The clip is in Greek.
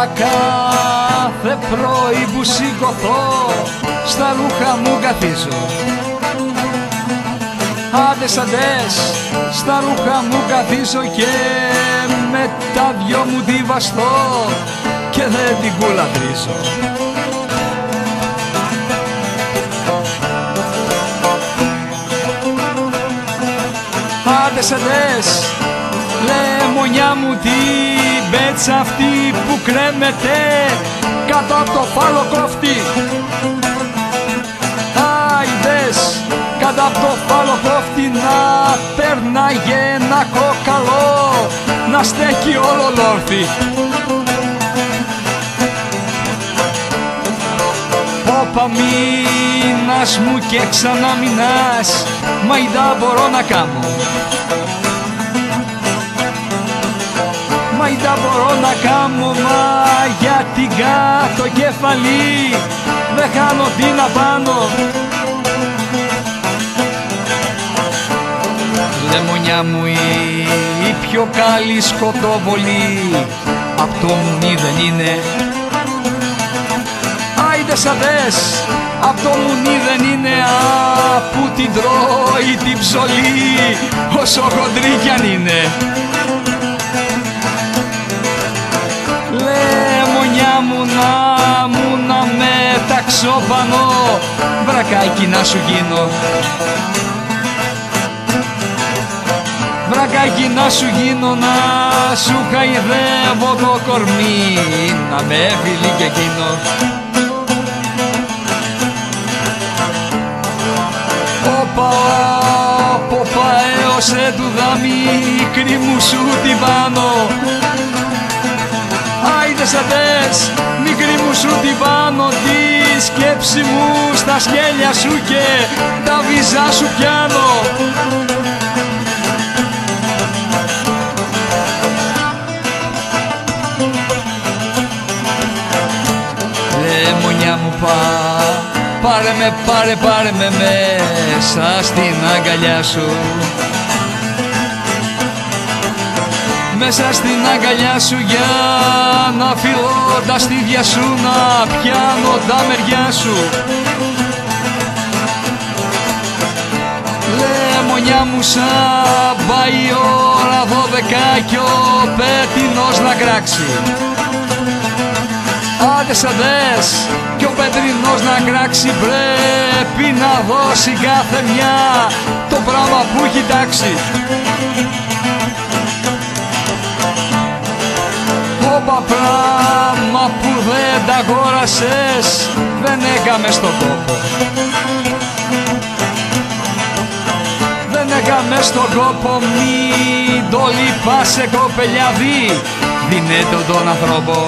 Όπα κάθε πρωί που σηκωθώ στα ρούχα μου καθίσω. Άντες αντές, στα ρούχα μου καθίσω και με τα δυο μου τη βαστώ και δεν την κουλατρίσω. Άντες αντές, λεμονιά μου την πέτσα αυτή που κρέμεται κάτω από το φαλοκρόφτη. Άιδες, κάτω από το φαλοκρόφτη να περνάγε ένα κόκαλο να στέκει όλο λόρθι. Όπα μήνας μου και ξανά μηνάς, μα είδα μπορώ να κάνω. Μα είδα μπορώ να κάνω, μα για την κάτω κεφαλή δεν χάνω την απάνω. Λεμονιά μου η πιο καλή σκοτοβολή απ' το μουνί δεν είναι. Άιντες αδές, απ' το μουνί δεν είναι, που την τρώει την ψωλή όσο χοντρή κι αν είναι. Λεμονιά μου να μεταξώ πάνω, βρακάκι να σου γίνω. Βρακάκι να σου γίνω, να σου χαϊδεύω το κορμί, να με φιλεί και εκείνο. Όπα έως έντουδα μικρή μου σου την πάνω. Άιδες αντές, μικρή μου σου την πάνω, τη σκέψη μου στα σκέλια σου και τα βυζά σου πιάνω. Λεμονιά μου πάρε με μέσα στην αγκαλιά σου. Μέσα στην αγκαλιά σου για να φιλώ τα στήθια σου, να πιάνω τα μεριά σου. Λεμονιά μου σαν πάει η ώρα 12 κι ο πέτεινος να κράξει. Άντες αντές, κι ο πέτρινος να κράξει, πρέπει να δώσει κάθε μια το πράγμα που έχει τάξει. Όπα πράγμα που δεν τα αγόρασες δεν έκαμε στον κόπο. Δεν έκαμε στον κόπο, μην το λυπάσαι κοπελιά, δίνε τον άνθρωπο.